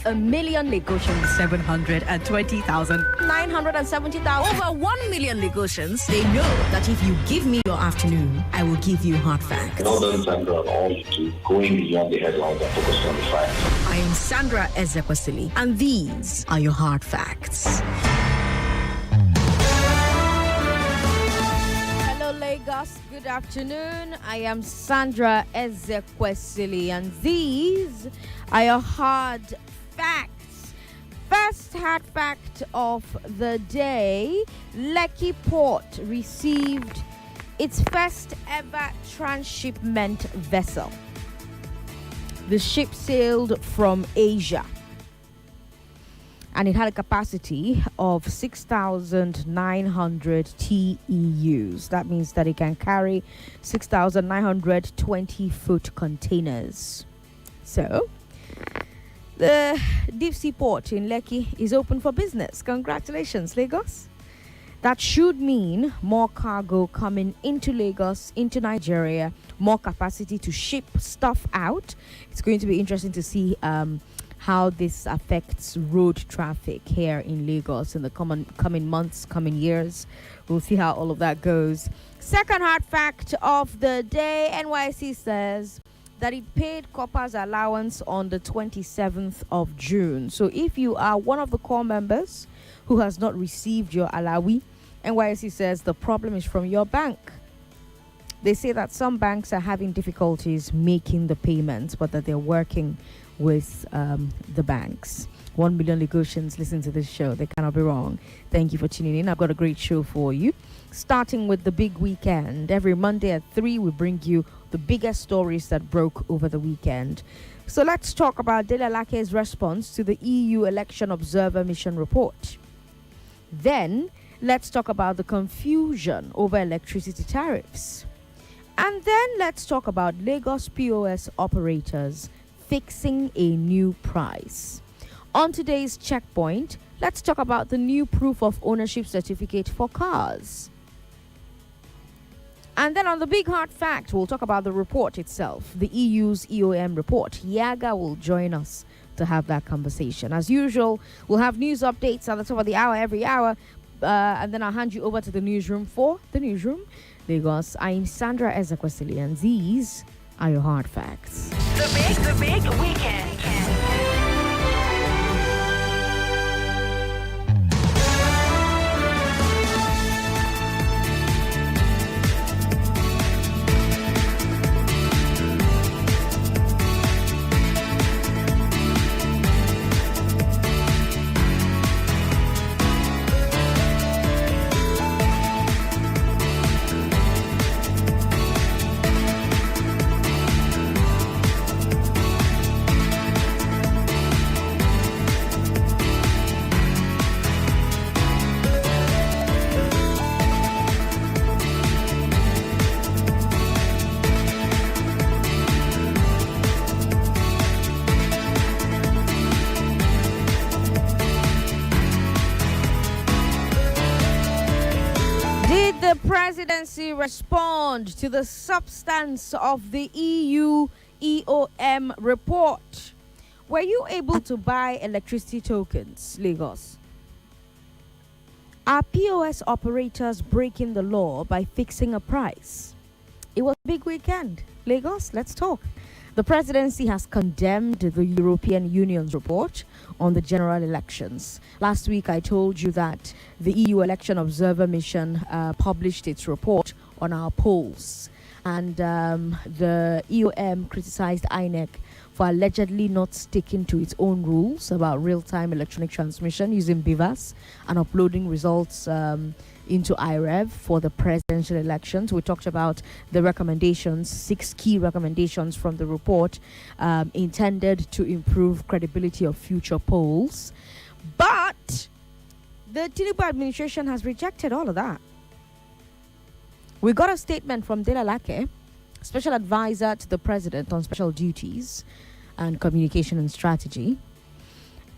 500,000 Lagosians. 720,000. 970,000. Over 1 million Lagosians. They know that if you give me your afternoon, I will give you hard facts. Well done, Sandra, on all you do, going beyond the headlines and focusing on the facts. I am Sandra Ezekwesili, and these are your hard facts. Lagos, good afternoon. I am Sandra Ezekwesili, and these are your hard facts. First hard fact of the day: Lekki Port received its first ever transshipment vessel. The ship sailed from Asia, and it had a capacity of 6,900 TEUs. That means that it can carry 6,920-foot containers. So, the deep sea port in Lekki is open for business. Congratulations, Lagos. That should mean more cargo coming into Lagos, into Nigeria, more capacity to ship stuff out. It's going to be interesting to see how this affects road traffic here in Lagos in the coming months, coming years. We'll see how all of that goes. Second hard fact of the day: NYSC says that it paid corpers allowance on the 27th of June. So if you are one of the core members who has not received your alawi, NYSC says the problem is from your bank. They say that some banks are having difficulties making the payments, but that they're working with the banks. 1 million Lagosians listen to this show. They cannot be wrong. Thank you for tuning in. I've got a great show for you. Starting with the big weekend. Every Monday at 3, we bring you the biggest stories that broke over the weekend. So let's talk about Dele Alake's response to the EU Election Observer Mission report. Then, let's talk about the confusion over electricity tariffs. And then let's talk about Lagos POS operators fixing a new price. On today's checkpoint, let's talk about the new proof of ownership certificate for cars. And then on the big hard fact, we'll talk about the report itself, the EU's EOM report. Yaga will join us to have that conversation. As usual, we'll have news updates at the top of the hour every hour. And then I'll hand you over to the newsroom for the newsroom. Lagos, I'm Sandra Ezekwesili, and these are your hard facts. The big weekend. The presidency respond to the substance of the EU EOM report. Were you able to buy electricity tokens, Lagos? Are POS operators breaking the law by fixing a price? It was a big weekend. Lagos, let's talk. The presidency has condemned the European Union's report on the general elections. Last week, I told you that the EU Election Observer Mission published its report on our polls. And the EOM criticized INEC for allegedly not sticking to its own rules about real-time electronic transmission using BIVAS and uploading results into IREV for the presidential elections. We talked about the recommendations, 6 key recommendations from the report intended to improve credibility of future polls. But the Tinubu administration has rejected all of that. We got a statement from Dele Alake, Special Advisor to the President on Special Duties and Communication and Strategy.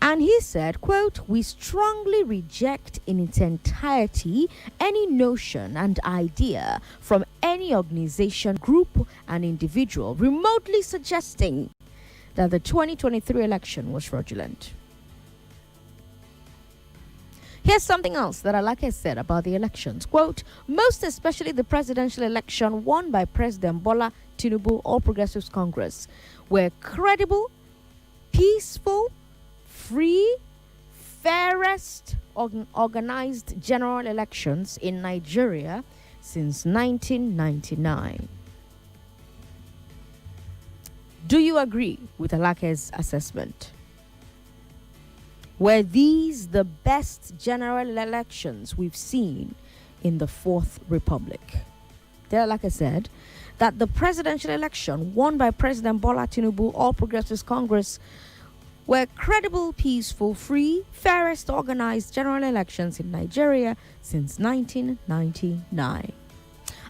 And he said, quote, "We strongly reject in its entirety any notion and idea from any organization, group, and individual remotely suggesting that the 2023 election was fraudulent. Here's something else that Alake said about the elections. Quote, most especially the presidential election won by President Bola Tinubu, All Progressives Congress, were credible, peaceful, free, fairest organized general elections in Nigeria since 1999. Do you agree with Alake's assessment? Were these the best general elections we've seen in the Fourth Republic? There, like I said, that the presidential election won by President Bola Tinubu, All Progressives Congress, were credible, peaceful, free, fairest organized general elections in Nigeria since 1999.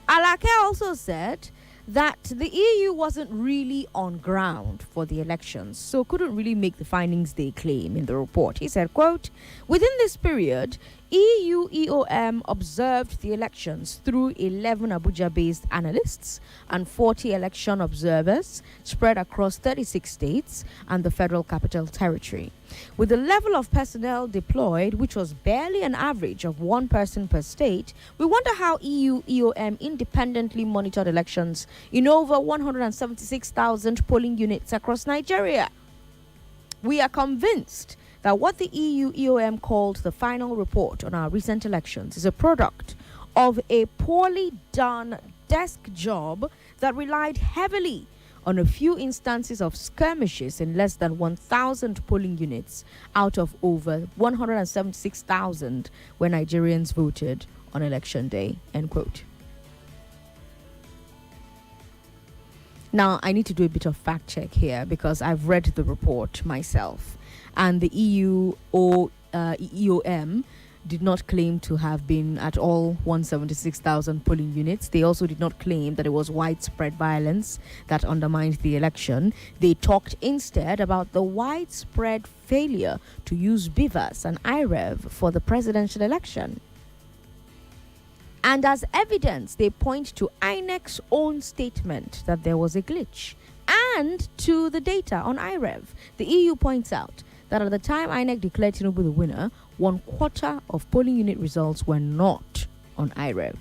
Alake also said that the EU wasn't really on ground for the elections, so couldn't really make the findings they claim in the report. He said, quote, within this period, EU EOM observed the elections through 11 Abuja-based analysts and 40 election observers spread across 36 states and the Federal Capital Territory. With the level of personnel deployed, which was barely an average of one person per state, we wonder how EU EOM independently monitored elections in over 176,000 polling units across Nigeria. We are convinced that what the EU EOM called the final report on our recent elections is a product of a poorly done desk job that relied heavily on a few instances of skirmishes in less than 1,000 polling units out of over 176,000 where Nigerians voted on election day, end quote. Now, I need to do a bit of fact check here because I've read the report myself. And the EU EOM did not claim to have been at all 176,000 polling units. They also did not claim that it was widespread violence that undermined the election. They talked instead about the widespread failure to use BVAS and IREV for the presidential election. And as evidence, they point to INEC's own statement that there was a glitch and to the data on IREV. The EU points out that at the time INEC declared Tinubu the winner, 1/4 of polling unit results were not on IREV.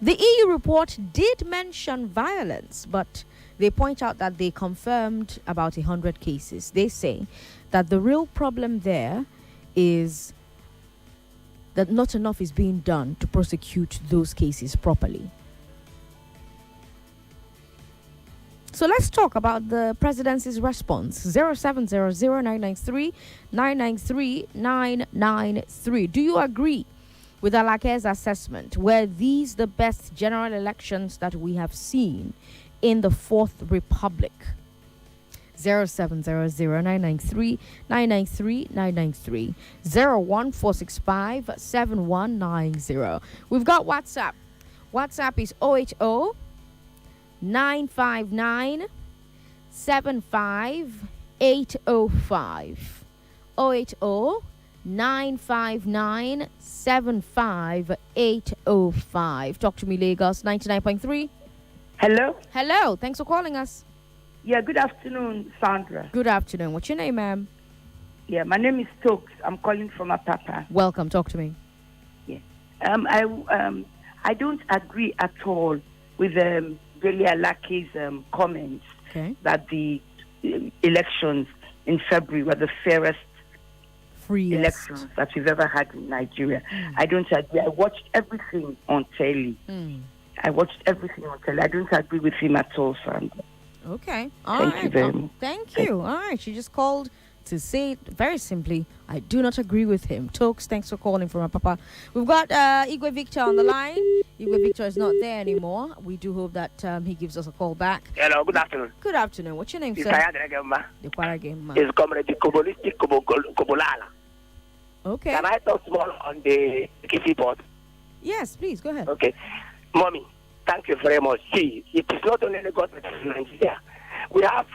The EU report did mention violence, but they point out that they confirmed about 100 cases. They say that the real problem there is that not enough is being done to prosecute those cases properly. So let's talk about the presidency's response. 0700-993-993-993. Do you agree with Alake's assessment? Were these the best general elections that we have seen in the Fourth Republic? 0700-993-993-993. 01465-7190. We've got WhatsApp. WhatsApp is 080 959 75805. 080 959 75805. Talk to me, Lagos 99.3. Hello? Hello, thanks for calling us. Yeah, good afternoon, Sandra. Good afternoon. What's your name, ma'am? Yeah, my name is Stokes. I'm calling from Apapa. Welcome. Talk to me. Yeah. I don't agree at all with Delia Lackey's comments that the elections in February were the fairest elections that we've ever had in Nigeria. I don't agree. I watched everything on telly. I don't agree with him at all, Sandra. Okay. Thank you very much. Thank you. All right. She just called to say it very simply, I do not agree with him. Tokes, thanks for calling from our papa. We've got Igwe Victor on the line. Igwe Victor is not there anymore. We do hope that he gives us a call back. Hello, good afternoon. Good afternoon. What's your name, sir? The Kwaragema. It's Comrade Kobolistic Kobolala. Okay. Can I talk small on the Lekki port? Yes, please, go ahead. Okay. Mommy, thank you very much. See, it is not only Lagos, but in Nigeria. We have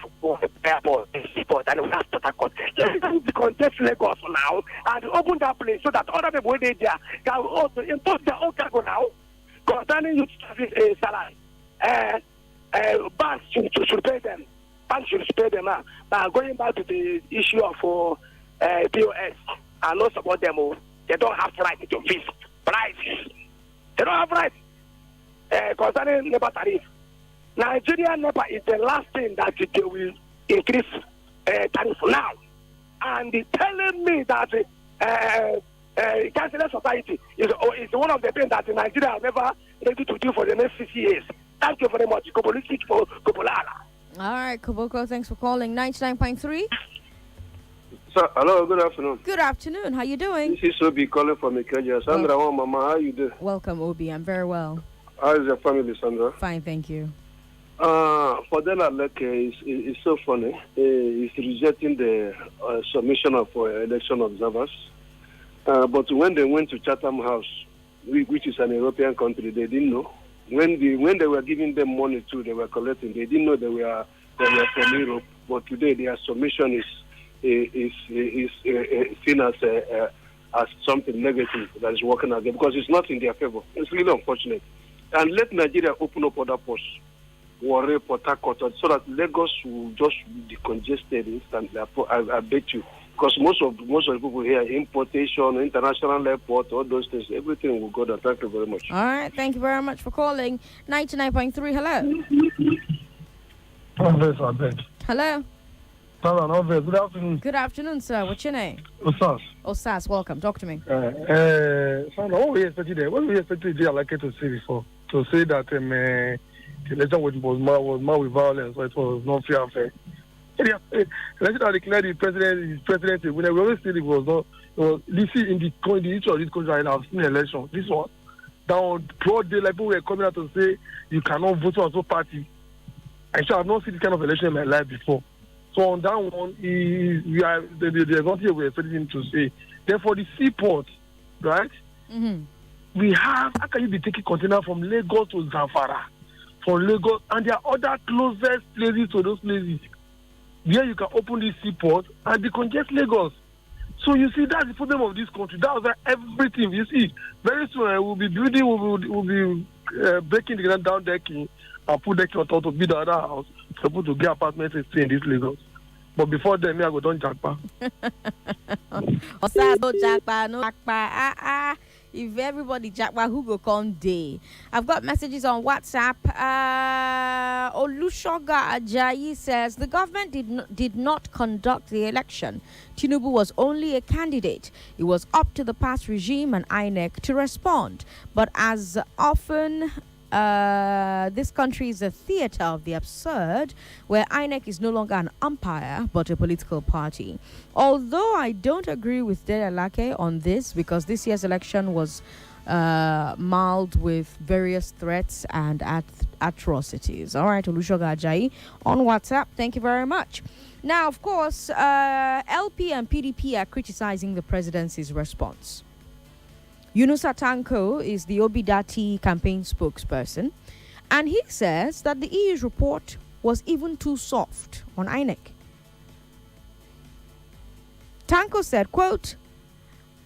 airport, seaport, and we have Port Harcourt. Let's contest Lagos now and open that place so that other people there can also impose their own cargo now concerning youth service salary. banks should pay them. Banks should pay them. But going back to the issue of POS, I know support them. They don't have right to fix prices. They don't have right concerning NEPA tariff. Nigeria NEPA is the last thing that they will increase tariff now. And they're telling me that Councillor Society is one of the things that Nigeria are never ready to do for the next 6 years. Thank you very much. For Kopolala. All right, Koboko, thanks for calling. 99.3. Sir, hello, good afternoon. Good afternoon. How you doing? This is Obi calling from Ikeja. Sandra, Mama, how you doing? Welcome, Obi. I'm very well. How is your family, Sandra? Fine, thank you. For Dela Lekki, it's so funny. He's rejecting the submission of election observers. But when they went to Chatham House, which is an European country, they didn't know. When they were giving them money too, they were collecting. They didn't know they were from Europe. But today their submission is seen as something negative that is working against, because it's not in their favor. It's really unfortunate. And let Nigeria open up other ports, Warri, Port Harcourt, so that Lagos will just be decongested instantly. I bet you. Because most of the people here, importation, international airport, all those things, everything will go down. Thank you very much. All right, thank you very much for calling. 99.3, hello. Hello. Good afternoon. Good afternoon, sir. What's your name? Osas. Osas, welcome. Talk to me. Sandra, what were you expecting there? What were you expecting the Alake to say before? To say that the election was more with violence, so it was not fair and fair. Election that declared the presidency, when we always said it was not. This is in the issue of this country, I have seen an election. This one, down broad daylight, people were coming out to say you cannot vote for a party. I have not seen this kind of election in my life before. So on that one, there's nothing we're expecting him to say. Therefore, the seaport, right? Mm-hmm. We have, how can you be taking container from Lagos to Zamfara? From Lagos, and there are other closest places to those places where you can open this seaport and decongest Lagos. So you see, that's the problem of this country. That's why everything, you see, very soon we'll be building, we'll be breaking the ground down decking and put decking on top to build another house for people to get apartments and stay in this Lagos. But before then, I go down Jakpa. No Jakpa. If everybody Jakpa, who go come day? I've got messages on WhatsApp. Olushoga Ajayi says the government did not conduct the election. Tinubu was only a candidate. It was up to the past regime and INEC to respond. But as often, this country is a theater of the absurd, where INEC is no longer an umpire but a political party. Although I don't agree with Delake on this, because this year's election was marred with various threats and atrocities. All right, Olushoga Ajayi on WhatsApp. Thank you very much. Now, of course, LP and PDP are criticizing the presidency's response. Yunusa Tanko is the Obidati campaign spokesperson, and he says that the EU's report was even too soft on INEC. Tanko said, quote,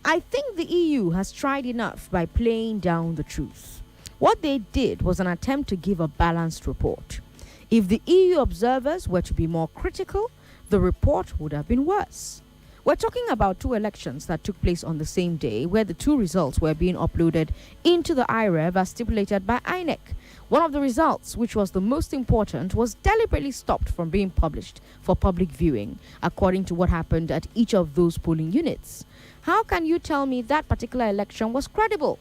"I think the EU has tried enough by playing down the truth. What they did was an attempt to give a balanced report. If the EU observers were to be more critical, the report would have been worse. We're talking about two elections that took place on the same day, where the two results were being uploaded into the IREV as stipulated by INEC. One of the results, which was the most important, was deliberately stopped from being published for public viewing, according to what happened at each of those polling units. How can you tell me that particular election was credible?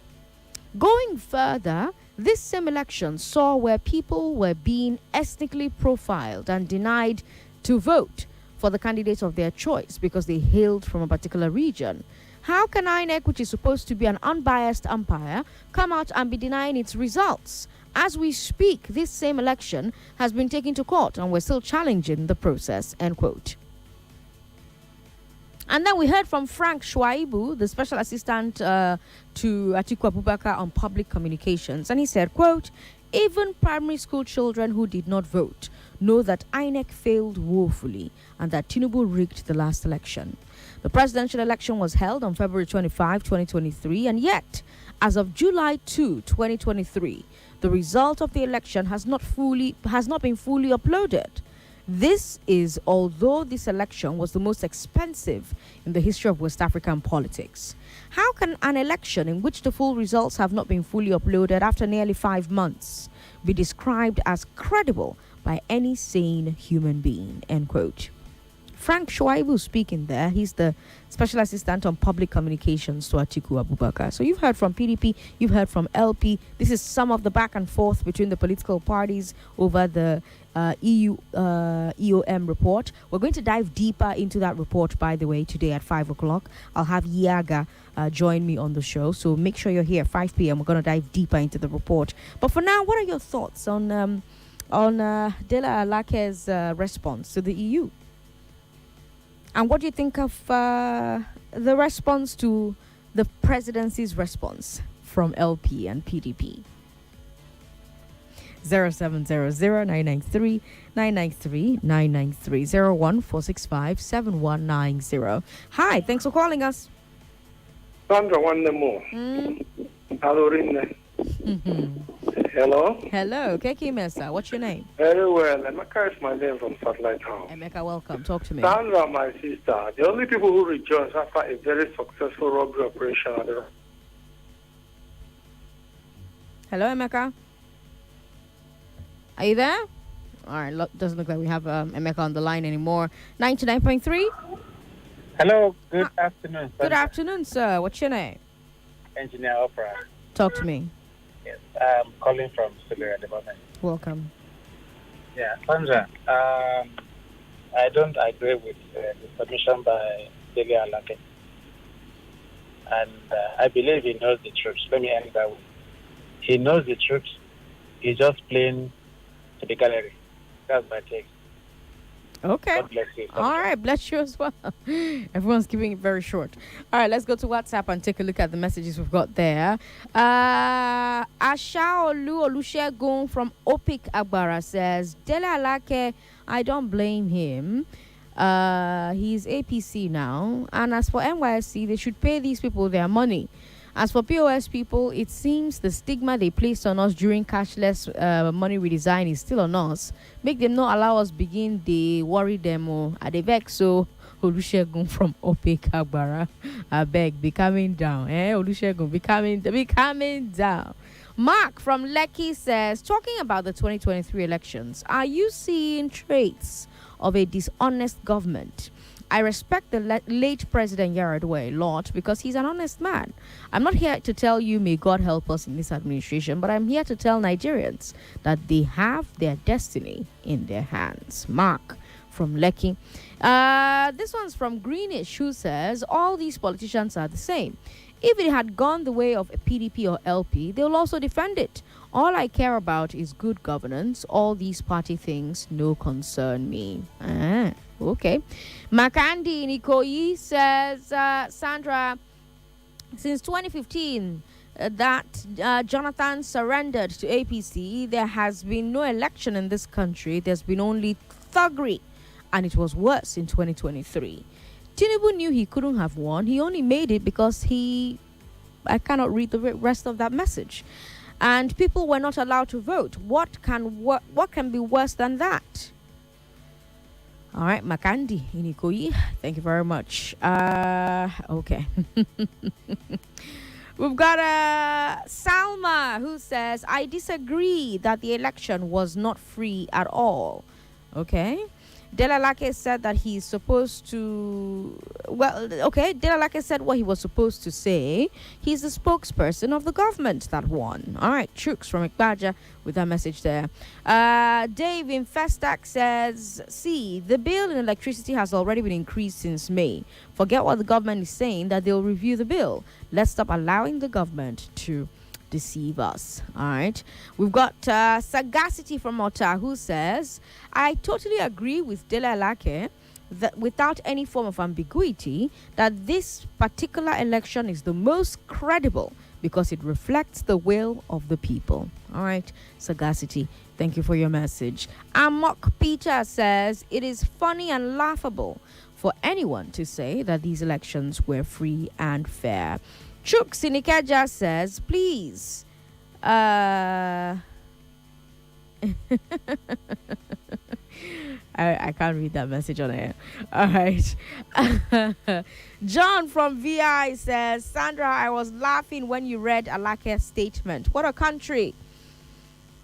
Going further, this same election saw where people were being ethnically profiled and denied to vote for the candidates of their choice because they hailed from a particular region. How can INEC, which is supposed to be an unbiased umpire, come out and be denying its results? As we speak, this same election has been taken to court and we're still challenging the process," end quote. And then we heard from Frank Shwaibu, the special assistant to Atiku Abubakar on public communications, and he said, quote, "Even primary school children who did not vote know that INEC failed woefully and that Tinubu rigged the last election. The presidential election was held on February 25, 2023, and yet, as of July 2, 2023, the result of the election has not been fully uploaded. This is although this election was the most expensive in the history of West African politics. How can an election in which the full results have not been fully uploaded after nearly 5 months be described as credible by any sane human being? End quote. Frank Shuaibu speaking there. He's the Special Assistant on Public Communications to Atiku Abubakar. So you've heard from PDP, you've heard from LP. This is some of the back and forth between the political parties over the EU EOM report. We're going to dive deeper into that report, by the way, today at 5 o'clock. I'll have Yaga join me on the show. So make sure you're here, 5 p.m. We're going to dive deeper into the report. But for now, what are your thoughts on Dela Alake's response to the EU? And what do you think of the response to the presidency's response from LP and PDP? 0700-993-993, 01465-7190. Hi, thanks for calling us. Sandra, one more. Hello, Rinne. Hello? Hello, Keki Mesa. What's your name? Very well. Emeka is my name from Satellite Town. Emeka, welcome. Talk to me. Sandra, my sister. The only people who rejoice after a very successful robbery operation are the... Hello, Emeka. Are you there? All right, doesn't look like we have Emeka on the line anymore. 99.3? Hello, good afternoon. Good afternoon, sir. What's your name? Engineer Opera. Talk to me. Yes, I'm calling from Sulu at the moment. Welcome. Yeah, Sandra, I don't agree with the submission by Dele Alake. And I believe he knows the truth. Let me end that way. He knows the truth. He's just playing to the gallery. That's my take. Okay. God bless you. All right, bless you as well. Everyone's keeping it very short. All right, let's go to WhatsApp and take a look at the messages we've got there. Ashaolu Olusegun from Opik Agbara says, Dele Alake, I don't blame him. He's APC now. And as for NYSC, they should pay these people their money. As for POS people, it seems the stigma they placed on us during cashless money redesign is still on us. Make them not allow us begin, they worry them or they vex. So Olusegun from Opek Agbara, I beg, be coming down. Olusegun, be coming down. Mark from Lekki says, talking about the 2023 elections, are you seeing traits of a dishonest government? I respect the late President Yaradua a lot because he's an honest man. I'm not here to tell you, may God help us in this administration, but I'm here to tell Nigerians that they have their destiny in their hands. Mark from Lekki. This one's from Greenish, who says, all these politicians are the same. If it had gone the way of a PDP or LP, they'll also defend it. All I care about is good governance. All these party things no concern me. Okay. Makandi Nikoyi says, Sandra, since 2015, that Jonathan surrendered to APC, there has been no election in this country. There's been only thuggery, and it was worse in 2023. Tinubu knew he couldn't have won. He only made it because I cannot read the rest of that message. And people were not allowed to vote. What can be worse than that? All right, Makandi Inikoyi, thank you very much. Okay. We've got Salma, who says, I disagree that the election was not free at all. Okay. Dele Alake said that he's supposed to... Well, okay, Dele Alake said what he was supposed to say. He's the spokesperson of the government that won. All right, Chooks from Ekbaja with that message there. Dave in Festac says, see, the bill in electricity has already been increased since May. Forget what the government is saying, that they'll review the bill. Let's stop allowing the government to deceive us. All right, we've got Sagacity from Ota, who says, I totally agree with Dele Alake that without any form of ambiguity that this particular election is the most credible because it reflects the will of the people. All right, Sagacity, thank you for your message. Amok Peter says, it is funny and laughable for anyone to say that these elections were free and fair. Chuk Sinikaja says, please, I can't read that message on air. All right. John from VI says, Sandra, I was laughing when you read Alake's statement. What a country.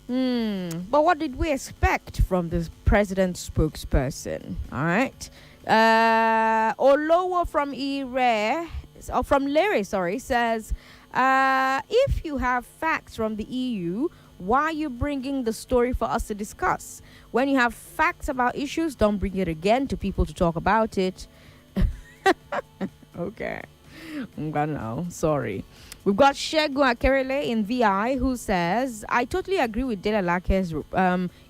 But what did we expect from the president's spokesperson? All right. Olowo from Lere, says, if you have facts from the EU, why are you bringing the story for us to discuss? When you have facts about issues, don't bring it again to people to talk about it. Okay. I'm gonna know. Sorry. We've got Shegun Akerele in VI who says, I totally agree with Dele Lake's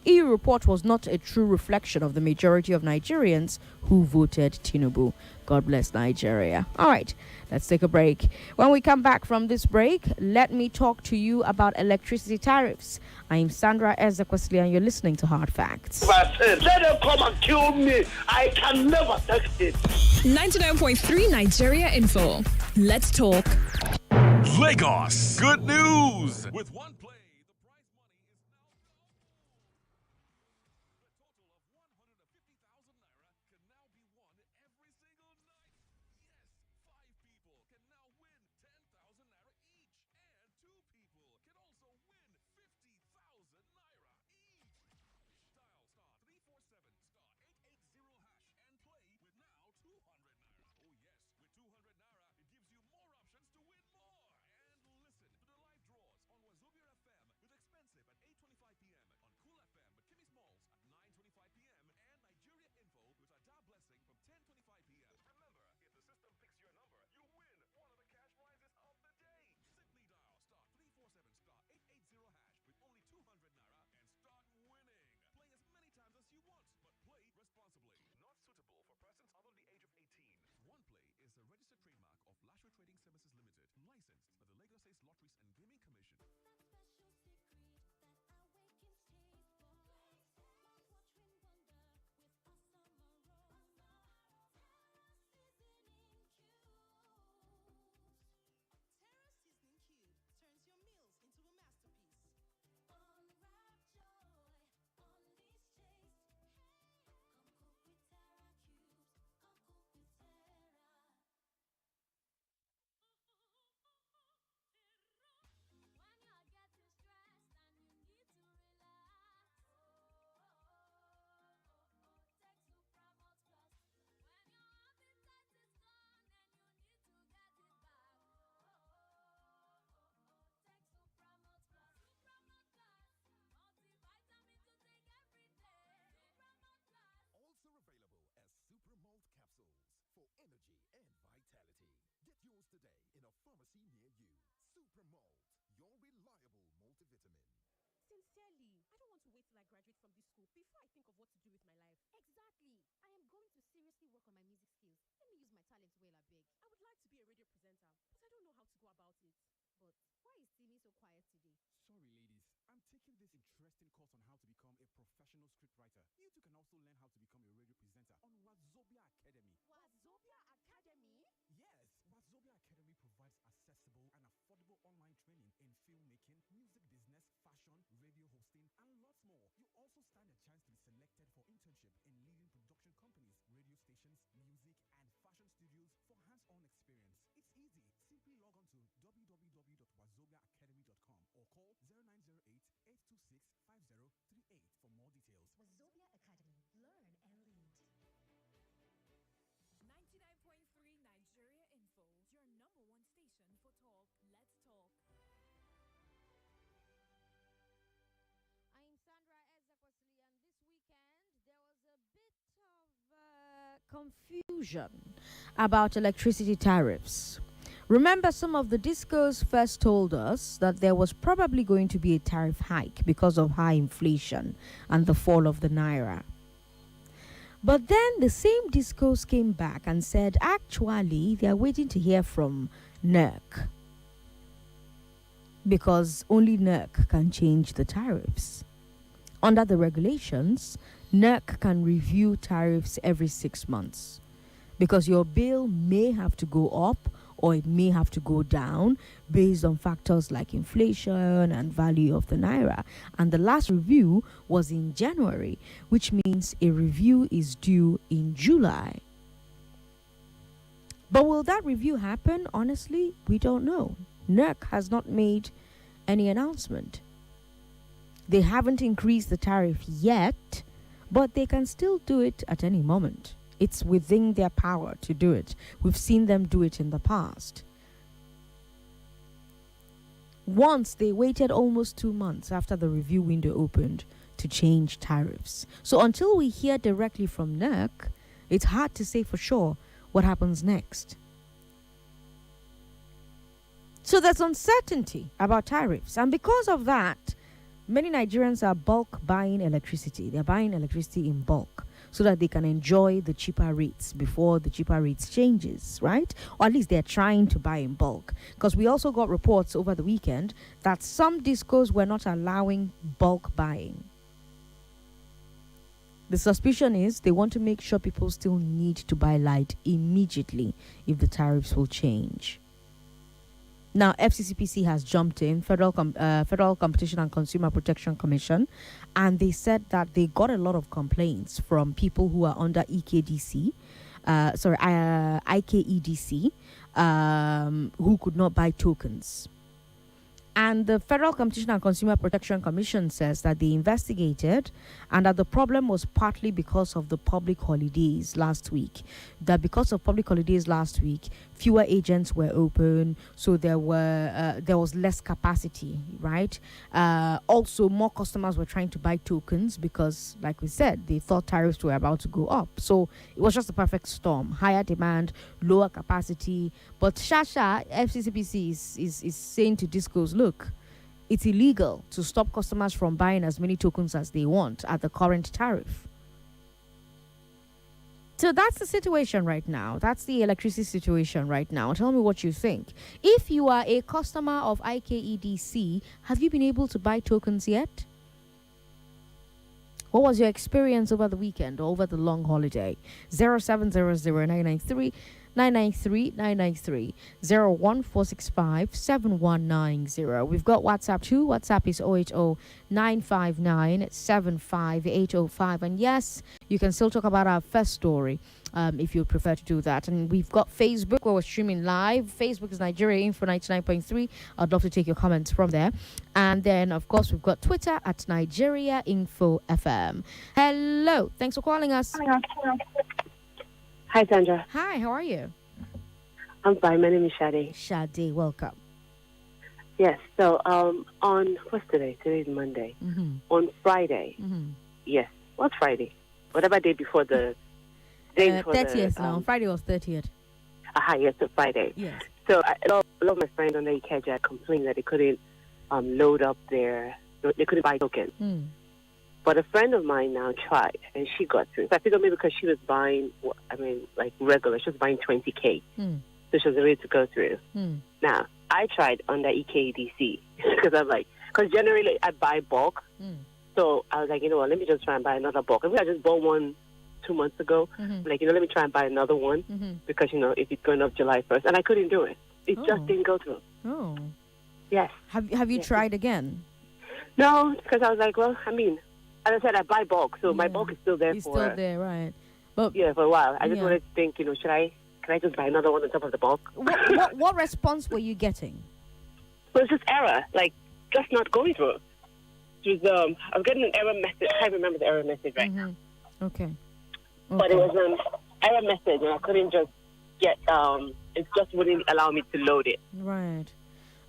EU report was not a true reflection of the majority of Nigerians who voted Tinubu. God bless Nigeria. All right, let's take a break. When we come back from this break, let me talk to you about electricity tariffs. I'm Sandra Ezekwesili and you're listening to Hard Facts. Let them come and kill me. I can never take it. 99.3 Nigeria Info. Let's talk. Lagos. Good news. With one play, the prize money is now the total of 150,000 naira can now be won every single night. Yes, 5 people can now win 10,000 naira each, and 2 people can also win 50,000 naira each. Dial star 347 star 880 hash and play with now 200 naira. Oh yes, with 200 naira, it gives you more options to win more. And listen to the live draws on Wazobia FM with Expensive at 8:25 p.m. on Cool FM with Kimmy Smalls at 9:25 p.m. and Nigeria Info with Ada Blessing from 10:25 p.m. Remember, if the system picks your number, you win one of the cash prizes of the day. Simply dial star 347 star 880 hash with only 200 naira and start winning. Play as many times as you want, but play responsibly. Not suitable for persons under the age of 18. One Play is a registered trademark of Lashway Trading Services Limited, licensed by the Lagos State Lotteries and Gaming Commission. Supermalt capsules for energy and vitality. Get yours today in a pharmacy near you. Supermalt, your reliable multivitamin. Sincerely, I don't want to wait till I graduate from this school before I think of what to do with my life. Exactly. I am going to seriously work on my music skills. Let me use my talent well, I beg. I would like to be a radio presenter, but I don't know how to go about it. But why is Timmy so quiet today? Sorry, ladies. I'm taking this interesting course on how to become a professional scriptwriter. You too can also learn how to become a radio presenter on Wazobia Academy. Wazobia Academy? Yes, Wazobia Academy provides accessible and affordable online training in filmmaking, music business, fashion, radio hosting, and lots more. You also stand a chance to be selected for internship in leading production companies, radio stations, music, and fashion studios for hands-on experience. It's easy. Simply log on to www.wazobiaacademy.com or call 0908-826-5038 for more details. Wazobia Academy. Learn and lead. 99.3 Nigeria Info, your number one station for talk. Let's talk. I'm Sandra Ezekwesili, and this weekend there was a bit of confusion about electricity tariffs. Remember, some of the discos first told us that there was probably going to be a tariff hike because of high inflation and the fall of the naira. But then the same discos came back and said actually they are waiting to hear from NYSC. because only NERC can change the tariffs. Under the regulations, NERC can review tariffs every 6 months because your bill may have to go up or it may have to go down based on factors like inflation and value of the naira. And the last review was in January, which means a review is due in July. But will that review happen? Honestly, we don't know. NERC has not made any announcement. They haven't increased the tariff yet, but they can still do it at any moment. It's within their power to do it. We've seen them do it in the past. Once they waited almost 2 months after the review window opened to change tariffs. So until we hear directly from NERC, it's hard to say for sure what happens next. So there's uncertainty about tariffs. And because of that, many Nigerians are bulk buying electricity. They're buying electricity in bulk so that they can enjoy the cheaper rates before the cheaper rates changes, right? Or at least they're trying to buy in bulk. Because we also got reports over the weekend that some discos were not allowing bulk buying. The suspicion is they want to make sure people still need to buy light immediately if the tariffs will change. Now, FCCPC has jumped in, Federal Competition and Consumer Protection Commission, and they said that they got a lot of complaints from people who are under IKEDC, who could not buy tokens. And the Federal Competition and Consumer Protection Commission says that they investigated and that the problem was partly because of the public holidays last week. That because of public holidays last week, fewer agents were open, so there was less capacity, right? Also, more customers were trying to buy tokens because, like we said, they thought tariffs were about to go up. So it was just a perfect storm. Higher demand, lower capacity. But FCCPC is saying to discos, look, it's illegal to stop customers from buying as many tokens as they want at the current tariff. So that's the situation right now. That's the electricity situation right now. Tell me what you think. If you are a customer of IKEDC, have you been able to buy tokens yet? What was your experience over the weekend or over the long holiday? 0700 993 993 01465 7190. We've got WhatsApp too. WhatsApp is 080 959 75805. And yes, you can still talk about our first story if you prefer to do that. And we've got Facebook where we're streaming live. Facebook is Nigeria Info 99.3. I'd love to take your comments from there. And then, of course, we've got Twitter at Nigeria Info FM. Hello. Thanks for calling us. Hi, Sandra. Hi, how are you? I'm fine. My name is Shade. Shade, welcome. Yes, so on, what's today? Today is Monday. Mm-hmm. On Friday, yes, what's Friday? Whatever day before the day before 30th now. Friday was 30th. Yes, so Friday. Yes. So a lot of my friends on the Ikeja complained that they couldn't load up they couldn't buy tokens. But a friend of mine now tried, and she got through. So I figured maybe because she was buying, regular, she was buying 20K. So she was ready to go through. Now, I tried under EKDC because generally I buy bulk. So I was like, you know what, let me just try and buy another bulk. I think I just bought one 2 months ago. Let me try and buy another one because, if it's going up July 1st. And I couldn't do it. It just didn't go through. Oh. Yes. Have you tried again? No, because I was like, well, as I said, I buy bulk, so my bulk is still there It's still there, right? But for a while. I just wanted to think, can I just buy another one on top of the bulk? What response were you getting? Well, it's just error, just not going through. It was, I was getting an error message. I can't remember the error message right now. Okay. But it was an error message, and I couldn't just get, it just wouldn't allow me to load it. Right.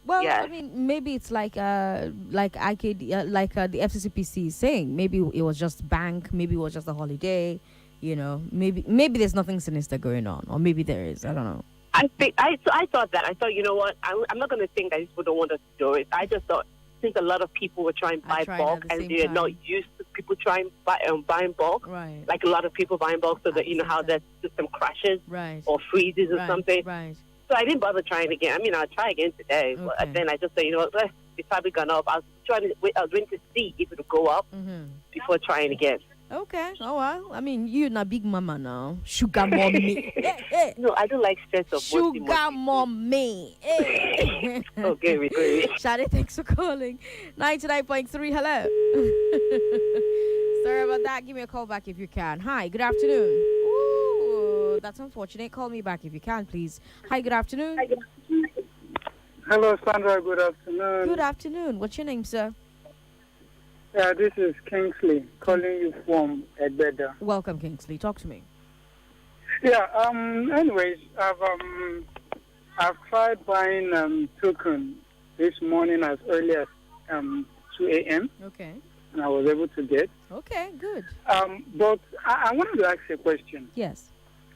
Well, maybe it's like the FCCPC is saying. Maybe it was just bank. Maybe it was just a holiday. Maybe there's nothing sinister going on, or maybe there is. I don't know. I thought that. I thought, you know what? I'm not going to think that these people don't want us to do it. I just thought since a lot of people were trying to buy bulk and they're not used to people trying buying bulk, right? Like a lot of people buying bulk, so that how that system crashes, right, or freezes or something, right. So I didn't bother trying again. I'll try again today, but then I just say, it's probably gone up. I was waiting to see if it would go up before trying again. Okay. Oh well. I mean, you're not big mama now. Sugar mommy. Hey. No, I don't like stress of Sugar mommy. Hey. Okay, wait. Shade, thanks for calling. 99.3. Hello. Sorry about that. Give me a call back if you can. Hi. Good afternoon. Ooh, that's unfortunate. Call me back if you can, please. Hi. Good afternoon. Hello, Sandra. Good afternoon. Good afternoon. What's your name, sir? Yeah, this is Kingsley calling you from Edbeda. Welcome, Kingsley. Talk to me. Yeah. Anyways, I've tried buying token this morning as early as 2 a.m. Okay. And I was able to get. Okay. Good. But I wanted to ask you a question. Yes.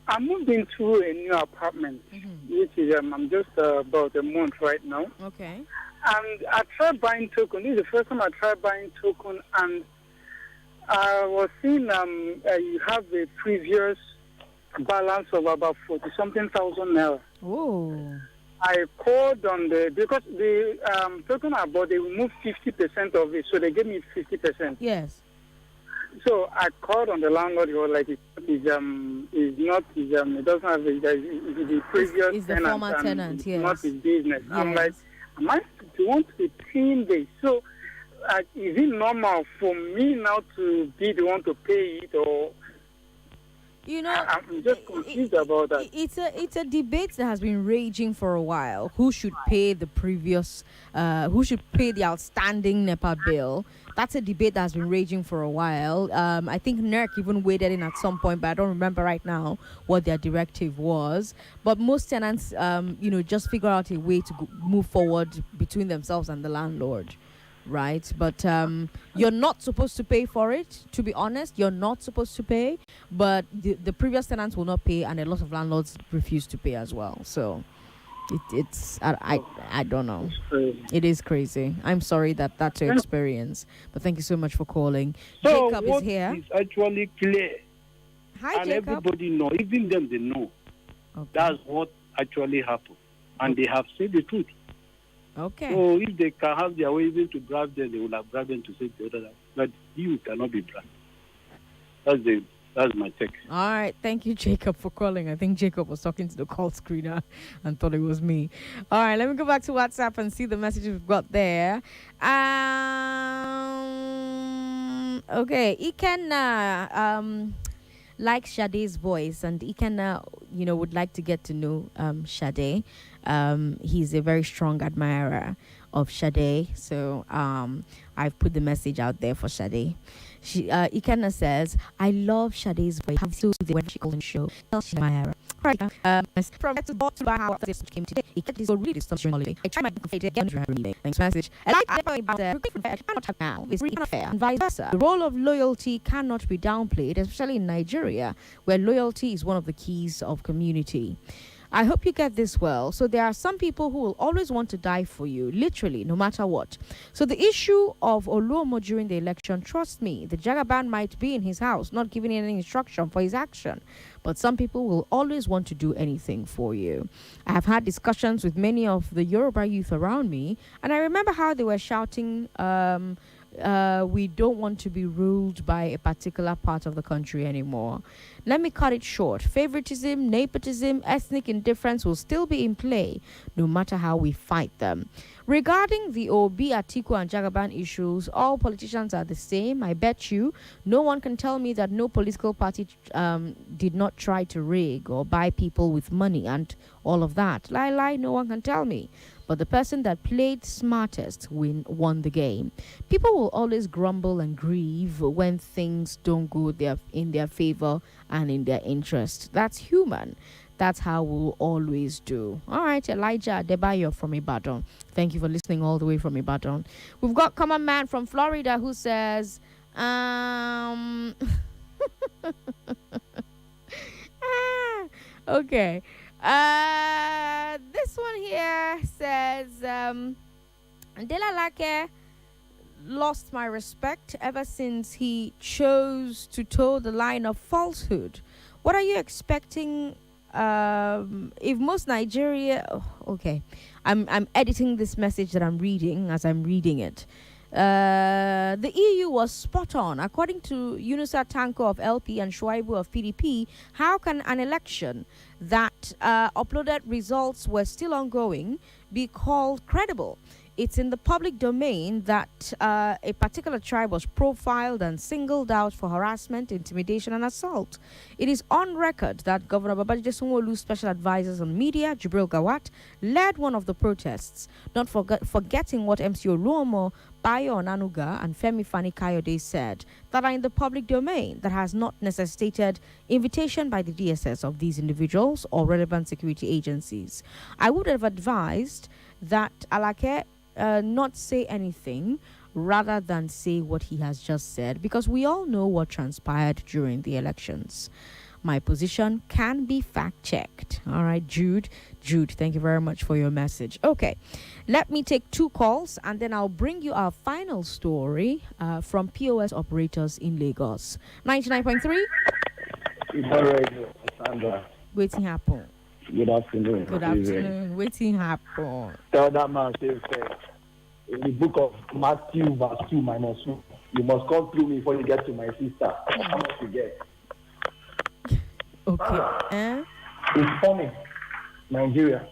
I moved into a new apartment, which is I'm just about a month right now. Okay. And I tried buying token. This is the first time I tried buying token, and I was seeing you have a previous balance of about 40-something thousand naira. Oh. I called on because the token I bought, they removed 50% of it, so they gave me 50%. Yes. So I called on the landlord. He was like, it doesn't have the previous it's the tenant. former tenant, yes. Not his business. Yes. I'm like, do you want to be paying this? So is it normal for me now to be the one to pay it, or? You know, I'm just confused about that. It's a debate that has been raging for a while. Who should pay the previous? Who should pay the outstanding NEPA bill? That's a debate that has been raging for a while. I think NERC even waded in at some point, but I don't remember right now what their directive was. But most tenants, just figure out a way to move forward between themselves and the landlord. Right, but you're not supposed to pay for it. To be honest, you're not supposed to pay. But the previous tenants will not pay, and a lot of landlords refuse to pay as well. So it's I don't know. It is crazy. I'm sorry that's your experience, but thank you so much for calling. So Jacob what is here. is actually clear. Hi, and Jacob. Everybody know, even them they know. Okay. That's what actually happened, and they have said the truth. Okay. So if they can have their way even to bribe them, they will have bribed them to say the other. But you cannot be bribed. That's my take. All right. Thank you, Jacob, for calling. I think Jacob was talking to the call screener and thought it was me. All right. Let me go back to WhatsApp and see the messages we've got there. Okay. Ikenna likes Sade's voice, and Ikenna, would like to get to know Sade. He's a very strong admirer of Sade. So I've put the message out there for Sade. Ikenna says, I love Sade's voice. Have to when she calls in show. Tell she admire her. Right. From to buy how this came today. It is so really disturbing holiday. I try my confide again during her Thanks message. And I about the cannot have now. It's really unfair and vice versa. The role of loyalty cannot be downplayed, especially in Nigeria, where loyalty is one of the keys of community. I hope you get this well. So there are some people who will always want to die for you, literally, no matter what. So the issue of Oluomo during the election, trust me, the Jagaban might be in his house, not giving any instruction for his action. But some people will always want to do anything for you. I have had discussions with many of the Yoruba youth around me, and I remember how they were shouting, we don't want to be ruled by a particular part of the country anymore. Let me cut it short. Favoritism, nepotism, ethnic indifference will still be in play, no matter how we fight them. Regarding the Obi, Atiku, and Jagaban issues, all politicians are the same. I bet you no one can tell me that no political party did not try to rig or buy people with money and all of that. Lie, no one can tell me. But the person that played smartest won the game. People will always grumble and grieve when things don't go in their favor and in their interest. That's human. That's how we'll always do. All right, Elijah Adebayo from Ibadan. Thank you for listening all the way from Ibadan. We've got Common Man from Florida who says, okay. This one here says, Delalake lost my respect ever since he chose to toe the line of falsehood. What are you expecting if most Nigeria, okay, I'm editing this message that I'm reading as I'm reading it. The EU was spot on. According to Yunusa Tanko of LP and Shuaibu of PDP, how can an election that uploaded results were still ongoing be called credible? It's in the public domain that a particular tribe was profiled and singled out for harassment, intimidation, and assault. It is on record that Governor Babajide Sanwo-Olu's special advisors on media, Jibril Gawat, led one of the protests, not forgetting what MC Oluomo, Bayo Onanuga, and Femi Fani Kayode said that are in the public domain that has not necessitated invitation by the DSS of these individuals or relevant security agencies. I would have advised that Alake not say anything rather than say what he has just said, because we all know what transpired during the elections. My position can be fact-checked. All right, Jude, thank you very much for your message. Okay, let me take 2 calls and then I'll bring you our final story from POS operators in Lagos. 99.3? Sandra. Waiting happen. Good afternoon. Good afternoon. Waiting happen. Tell that man, say, in the book of Matthew, verse 2-2, you must come through me before you get to my sister. How much you get? Okay. It's funny. Nigeria,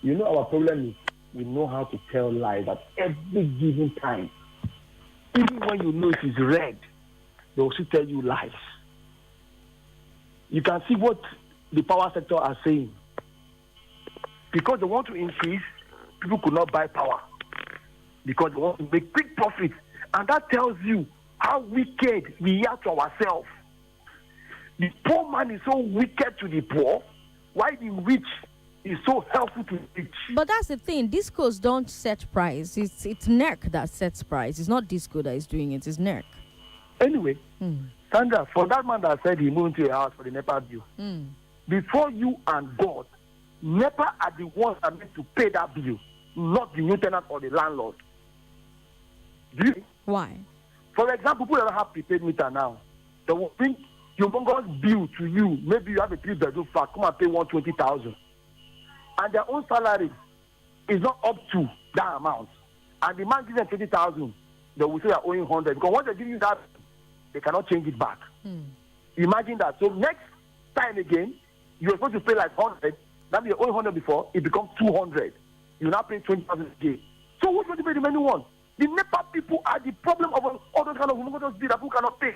you know our problem is we know how to tell lies at every given time. Even when you know it is red, they will still tell you lies. You can see what the power sector are saying. Because they want to increase, people could not buy power. Because they want to make quick profits. And that tells you how wicked we are to ourselves. The poor man is so wicked to the poor, while the rich is so helpful to the rich. But that's the thing. Discos don't set price. It's NERC that sets price. It's not Disco that is doing it. It's NERC. Anyway, Sandra, for that man that said he moved to a house for the NEPA bill, before you and God, NEPA are the ones that meant to pay that bill, not the new tenant or the landlord. Do you? Why? For example, people that have prepaid meter now, they will bring humongous bill to you. Maybe you have a 3-bedroom flat, come and pay 120,000, and their own salary is not up to that amount, and the man gives them 20,000. They will say they're owing 100, because once they give you that, they cannot change it back. Imagine that. So next time again, you're supposed to pay like 100. That you're owing 100 before, it becomes 200. You now pay 20,000 again. So who's going to pay the remaining one? The NEPA people are the problem of all those kind of humongous bills that people cannot pay.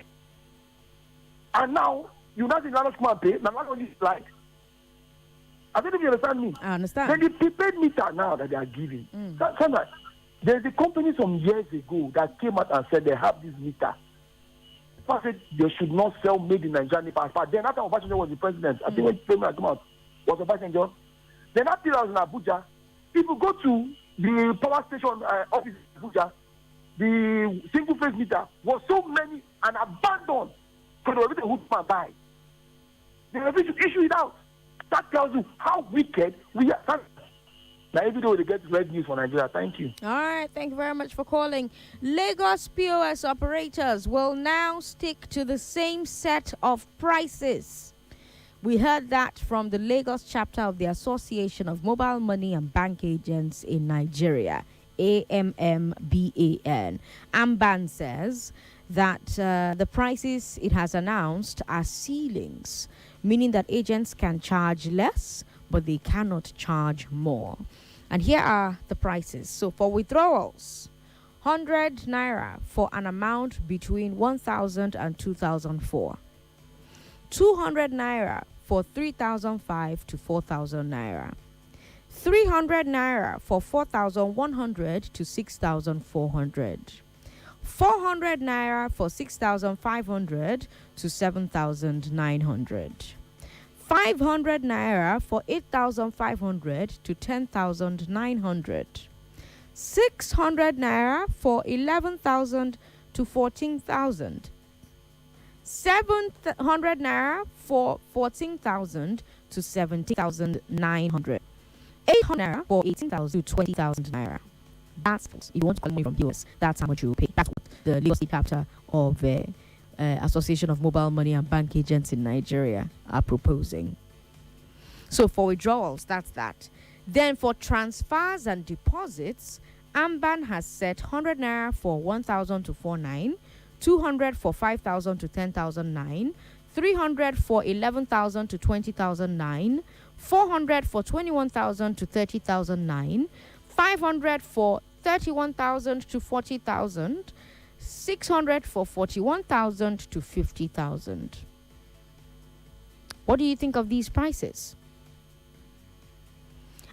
And now, you now see landlords come and pay. Now, landlords is like, I don't know if you understand me. I understand. Then the prepaid meter now that they are giving. Sandra, there's a company some years ago that came out and said they have this meter. I said they should not sell made in Nigeria. But then after Obasanjo was the president, I think when payment came out was Obasanjo. Then after I was in Abuja, if you go to the power station office in Abuja, the single phase meter was so many and abandoned because they were able to hook and buy. They were able to issue it out. That tells you how wicked we are. Now every day they get red news for Nigeria. Thank you. All right, thank you very much for calling. Lagos POS operators will now stick to the same set of prices. We heard that from the Lagos chapter of the Association of Mobile Money and Bank Agents in Nigeria, AMMBAN. AMBAN says that the prices it has announced are ceilings, meaning that agents can charge less, but they cannot charge more. And here are the prices. So for withdrawals, 100 naira for an amount between 1,000 and 2,004. 200 naira for 3,005 to 4,000 naira. 300 naira for 4,100 to 6,400. 400 naira for 6,500 to 7,900. 500 naira for 8,500 to 10,900. 600 naira for 11,000 to 14,000. 700 naira for 14,000 to 17,900. 800 naira for 18,000 to 20,000 naira. That's if you want to collect money from POS, that's how much you will pay. That's what the Lagos State chapter of Association of Mobile Money and Bank Agents in Nigeria are proposing. So for withdrawals, that's that. Then for transfers and deposits, Amban has set 100 naira for 1,000 to 49, 200 for 5,000 to 10,009, 300 for 11,000 to 20,009, 400 for 21,000 to 30,009, 500 for 31,000 to 40,000, 600 for 41,000 to 50,000. What do you think of these prices?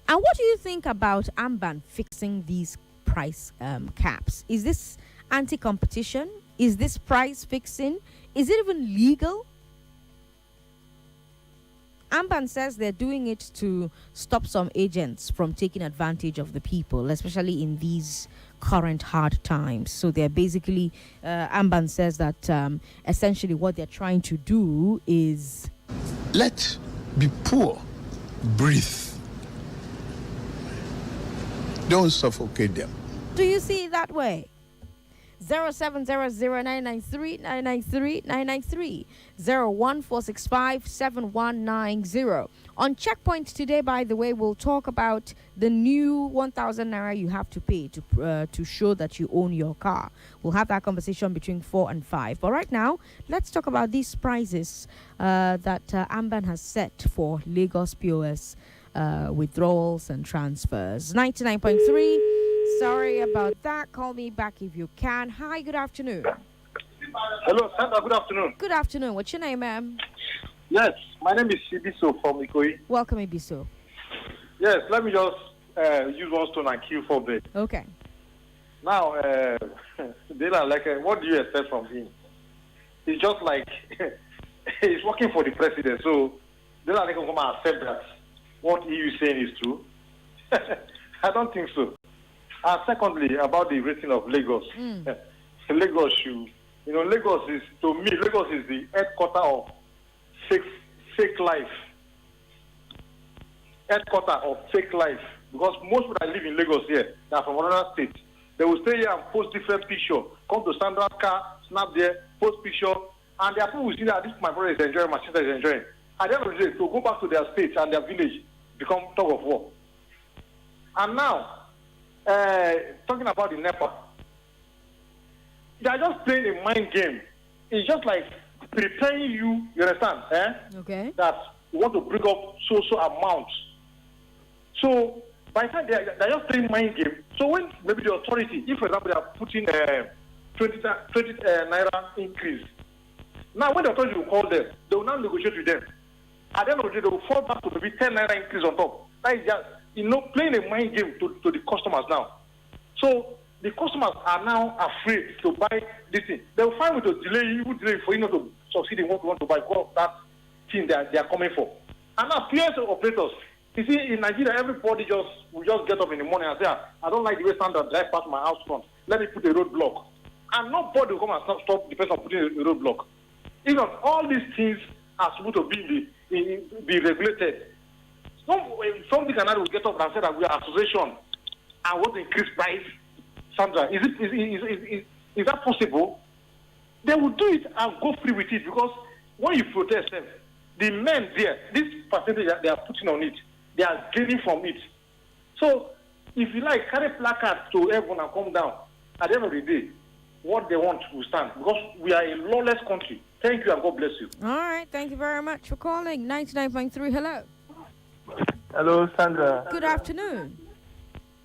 And what do you think about Amban fixing these price caps? Is this anti-competition? Is this price fixing? Is it even legal? Amban says they're doing it to stop some agents from taking advantage of the people, especially in these current hard times. So they're basically, Amban says that essentially what they're trying to do is let be poor breathe. Don't suffocate them. Do you see it that way? 0700-993-993-993 01465-7190. On Checkpoint today, by the way, we'll talk about the new 1,000 naira you have to pay to show that you own your car. We'll have that conversation between 4 and 5. But right now, let's talk about these prices that Amban has set for Lagos POS withdrawals and transfers. 99.3. Sorry about that. Call me back if you can. Hi, good afternoon. Hello, Sandra. Good afternoon. Good afternoon. What's your name, ma'am? Yes, my name is Ibiso from Ikoyi. Welcome, Ibiso. Yes, let me just use one stone and kill four birds. Okay. Now, Dela, what do you expect from him? It's just like he's working for the president, so Dela can come and accept that what EU is saying is true. I don't think so. And secondly, about the rating of Lagos. Lagos Lagos is, to me, Lagos is the headquarter of fake life. Headquarter of fake life. Because most people that live in Lagos here, they are from another state. They will stay here and post different pictures. Come to Sandra's car, snap there, post picture. And their people will see that this my brother is enjoying, my sister is enjoying. At the end of the day, to go back to their state and their village, become tug of war. And now, talking about the NEPA, they are just playing a mind game. It's just like preparing you understand, Okay. that you want to bring up so amounts. So, by the time they're just playing mind game, so when maybe the authority, if for example they are putting 20 naira increase, now when the authority will call them, they will now negotiate with them. At the end of the day, they will fall back to maybe 10 naira increase on top. That is just, playing a mind game to the customers now. So the customers are now afraid to buy this thing. They will find with a delay for you not to succeed in what you want to buy, because of that thing they are coming for. And now POS operators, you see, in Nigeria, everybody will just get up in the morning and say, I don't like the way Sandra drive past my house front. Let me put a roadblock. And nobody will come and stop the person putting a roadblock. Even all these things are supposed to be regulated. Something another will get up and say that we are association and want to increase price. Sandra, is that possible? They will do it and go free with it, because when you protest them, the men there, this percentage that they are putting on it, they are gaining from it. So if you like, carry placards to everyone and come down. At the end of the day, what they want will stand, because we are a lawless country. Thank you and God bless you. All right, thank you very much for calling. 99.3, hello. Hello, Sandra. Good afternoon.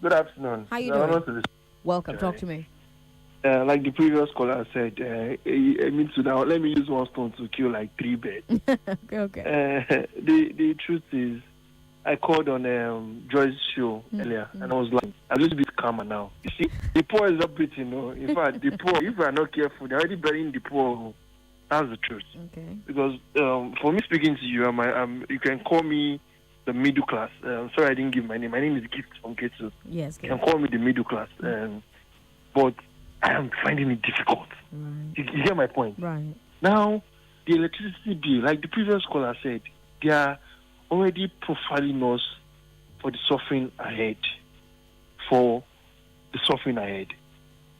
Good afternoon. How you doing? Welcome, talk to me. Like the previous caller said, let me use one stone to kill like 3 birds. Okay. The truth is, I called on Joyce's show earlier, and I was like, I'm a little bit calmer now. You see, the poor is not breathing, In fact, the poor, if we are not careful, they're already burying the poor. That's the truth. Okay. Because for me speaking to you, you can call me the middle class. Sorry, I didn't give my name. My name is Gift from K2. Yes. You can call me the middle class. But I am finding it difficult. Right. You get my point? Right. Now, the electricity bill, like the previous caller said, they are already profiling us for the suffering ahead.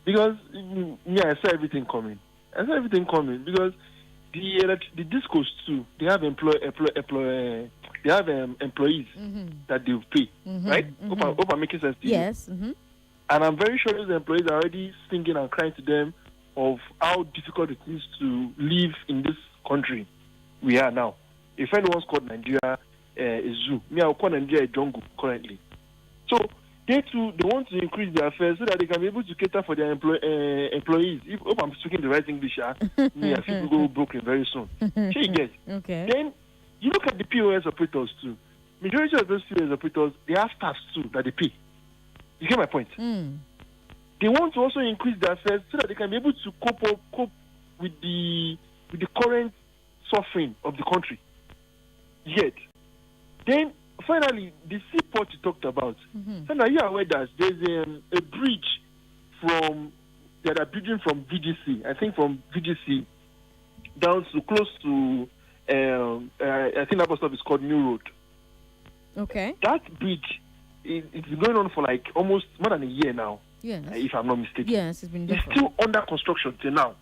Because I saw everything coming. Because the discos too. They have employees that they pay, right? Hope I'm making sense to you. Yes. And I'm very sure those employees are already singing and crying to them of how difficult it is to live in this country we are now. If anyone's called Nigeria a zoo, me I'll call Nigeria a jungle currently. So they want to increase their fares so that they can be able to cater for their employees. If I'm speaking the right English, me I feel go broken very soon. So you get. Okay. Then you look at the POS operators too. Majority of those POS operators, they have staffs too that they pay. You get my point? They want to also increase their fares so that they can be able to cope with the current suffering of the country. Yet, then finally, the seaport you talked about. Sandra, are you aware that there's a bridge that are building from VGC? I think from VGC down to close to I think that bus stop is called New Road. Okay. That bridge it's been going on for like almost more than a year now. Yes. If I'm not mistaken. Yes, it's been there. It's still under construction till now.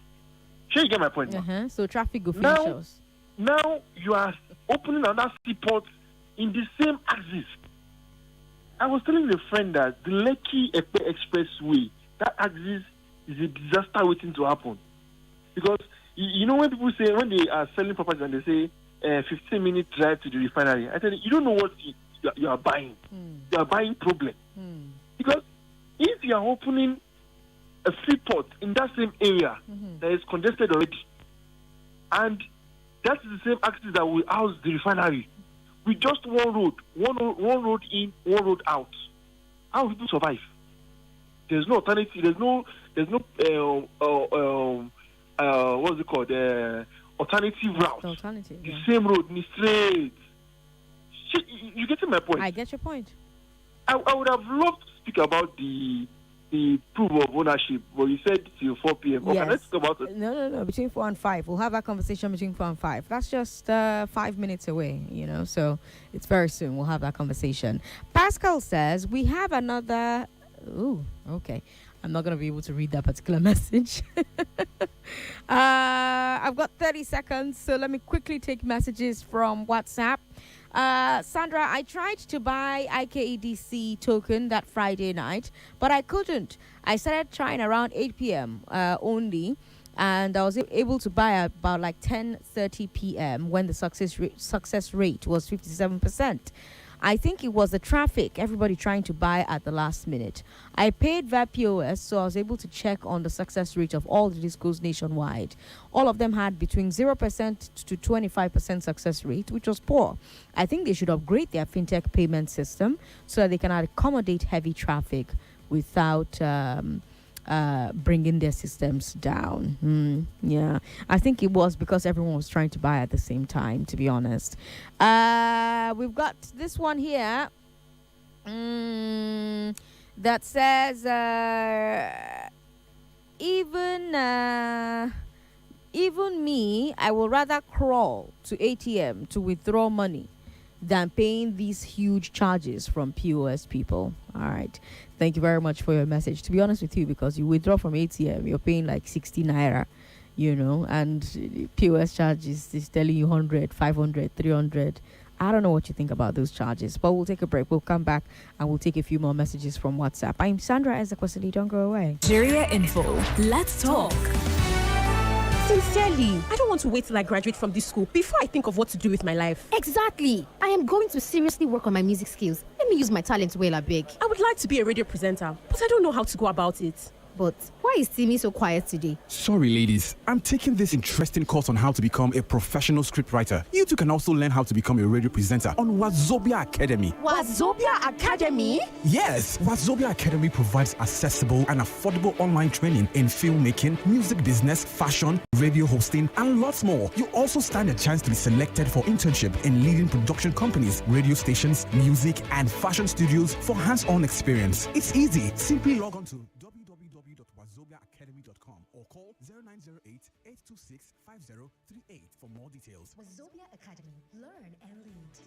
Sure, you get my point. So traffic officials. Now you are opening another seaport in the same axis. I was telling a friend that the Lekki Expressway, that axis is a disaster waiting to happen. Because you know when people say, when they are selling properties and they say 15-minute drive to the refinery, I tell you don't know what you are buying. You are buying problem. Because if you are opening a seaport in that same area that is congested already, and that is the same axis that will house the refinery, with just one road in, one road out, how will people survive? There's no alternative. There's no what's it called? Alternative route. The same road, in straight. You getting my point? I get your point. I would have loved to speak about the proof of ownership, but you said till 4 p.m. Yes. Okay, let's talk about it. No. Between 4 and 5. We'll have that conversation between 4 and 5. That's just 5 minutes away, so it's very soon. We'll have that conversation. Pascal says, we have another... Ooh, okay. I'm not going to be able to read that particular message. I've got 30 seconds, so let me quickly take messages from WhatsApp. Sandra, I tried to buy IKEDC token that Friday night, but I couldn't. I started trying around 8 p.m. Only, and I was able to buy about like 10:30 p.m. when the success rate was 57%. I think it was the traffic, everybody trying to buy at the last minute. I paid via POS, so I was able to check on the success rate of all the discos nationwide. All of them had between 0% to 25% success rate, which was poor. I think they should upgrade their fintech payment system so that they can accommodate heavy traffic without bringing their systems down. Yeah, I think it was because everyone was trying to buy at the same time, to be honest. We've got this one here that says even me, I will rather crawl to ATM to withdraw money than paying these huge charges from POS people. All right. Thank you very much for your message. To be honest with you, because you withdraw from ATM, you're paying like 60 naira, and POS charges is telling you 100, 500, 300. I don't know what you think about those charges, but we'll take a break. We'll come back and we'll take a few more messages from WhatsApp. I'm Sandra Ezekwesili. Don't go away. Nigeria Info. Let's talk. Sincerely, I don't want to wait till I graduate from this school before I think of what to do with my life. Exactly. I am going to seriously work on my music skills. Let me use my talent well, I beg. I would like to be a radio presenter, but I don't know how to go about it. But why is Timmy so quiet today? Sorry, ladies. I'm taking this interesting course on how to become a professional scriptwriter. You too can also learn how to become a radio presenter on Wazobia Academy. Wazobia Academy? Yes, Wazobia Academy provides accessible and affordable online training in filmmaking, music business, fashion, radio hosting, and lots more. You also stand a chance to be selected for internship in leading production companies, radio stations, music, and fashion studios for hands-on experience. It's easy. Simply log on to www.wazobiaacademy.com or call 0908-826-5038 for more details. Wazobia Academy. Learn and lead.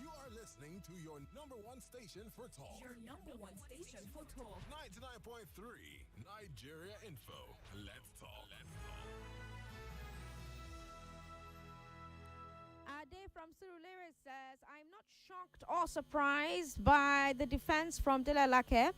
You are listening listening to your number one station for talk. Your number one station for talk. 99.3 Nigeria Info. Let's talk. Ade from Surulere says, I'm not shocked or surprised by the defense from Dele Alake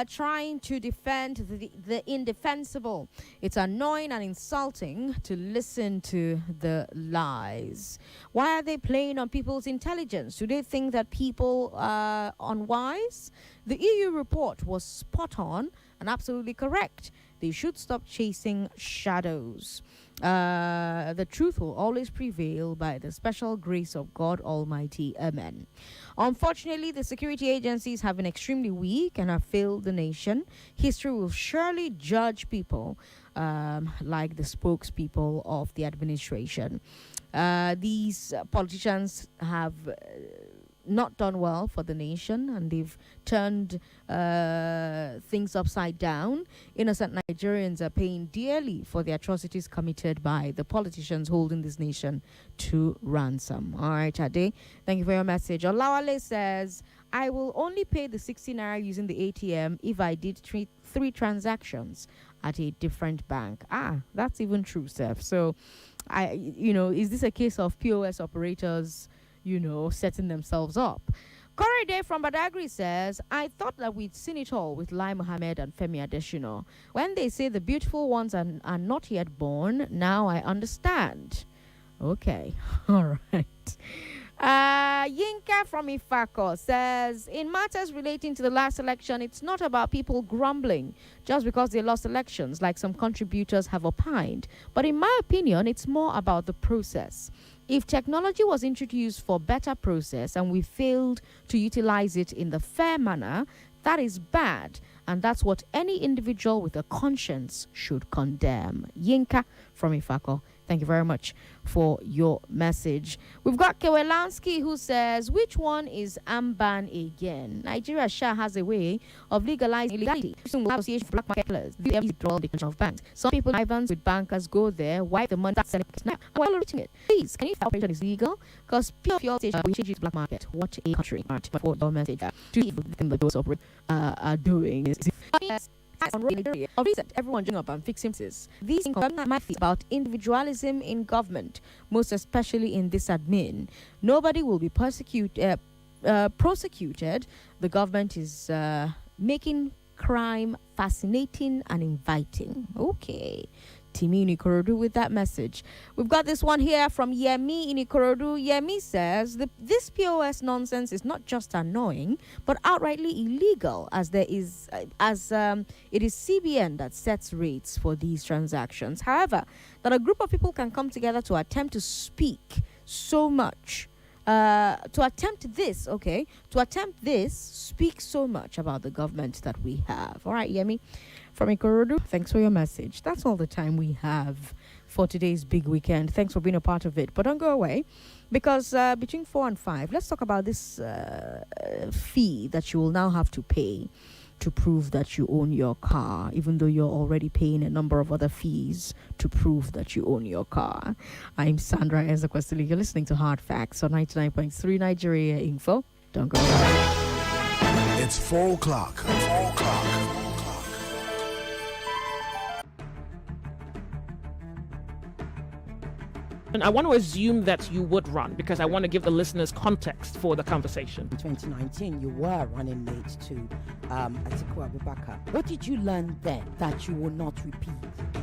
trying to defend the indefensible. It's annoying and insulting to listen to the lies. Why are they playing on people's intelligence? Do they think that people are unwise? The EU report was spot on and absolutely correct. They should stop chasing shadows. The truth will always prevail by the special grace of God Almighty. Amen. Unfortunately, the security agencies have been extremely weak and have failed the nation. History will surely judge people like the spokespeople of the administration. These politicians have not done well for the nation, and they've turned things upside down. Innocent Nigerians are paying dearly for the atrocities committed by the politicians holding this nation to ransom. All right, Ade, thank you for your message. Olawale says, I will only pay the 60 naira using the ATM if I did three transactions at a different bank. That's even true, Seth. So, is this a case of POS operators setting themselves up? Korede from Badagry says, I thought that we'd seen it all with Lai Mohammed and Femi Adesina. When they say the beautiful ones are not yet born, now I understand. Okay, all right. Yinka from Ifako says, in matters relating to the last election, it's not about people grumbling just because they lost elections, like some contributors have opined. But in my opinion, it's more about the process. If technology was introduced for better process and we failed to utilize it in the fair manner, that is bad. And that's what any individual with a conscience should condemn. Yinka from Ifako, thank you very much for your message. We've got Kewelansky who says, which one is Amban again? Nigeria Shah has a way of legalizing illegality. Association for black market players. The control of banks. Some people, Ivans with bankers, go there, wipe the money, selling it now. While reaching it, please, can you find operation is legal? Because pure fuel station will change it to black market. What a country! For your message, to even the thing that those are doing is. Of recent, everyone joining up and fixing this. These might be about individualism in government, most especially in this admin. Nobody will be prosecuted. The government is making crime fascinating and inviting. Okay. Timi in Ikorodu with that message. We've got this one here from Yemi in Ikorodu. Yemi says this POS nonsense is not just annoying, but outrightly illegal, as it is CBN that sets rates for these transactions. However, that a group of people can come together to attempt to speak so much. Speak so much about the government that we have. All right, Yemi from Ikorodu, thanks for your message. That's all the time we have for today's big weekend. Thanks for being a part of it. But don't go away, because between 4 and 5, let's talk about this fee that you will now have to pay to prove that you own your car, even though you're already paying a number of other fees to prove that you own your car. I'm Sandra Ezekwesili. You're listening to Hard Facts on 99.3 Nigeria Info. Don't go away. It's 4 o'clock. 4 o'clock. And I want to assume that you would run, because I want to give the listeners context for the conversation. In 2019, you were running mate to Atiku Abubakar. What did you learn then that you will not repeat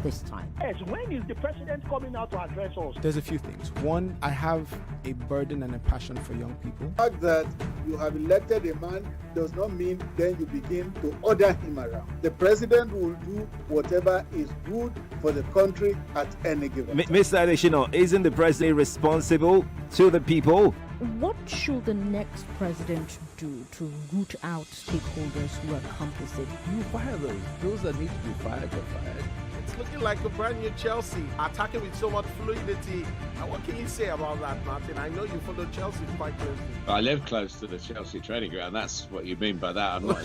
this time? Yes, when is the president coming out to address us? There's a few things. One, I have a burden and a passion for young people. The fact that you have elected a man does not mean then you begin to order him around. The president will do whatever is good for the country at any given time. Mr. Adesina, isn't the president responsible to the people? What should the next president do to root out stakeholders who are complicit? You fire those that need to be fired are fired. It's looking like a brand new Chelsea, attacking with so much fluidity. And what can you say about that, Martin? I know you follow Chelsea quite closely. I live close to the Chelsea training ground. That's what you mean by that. I'm not.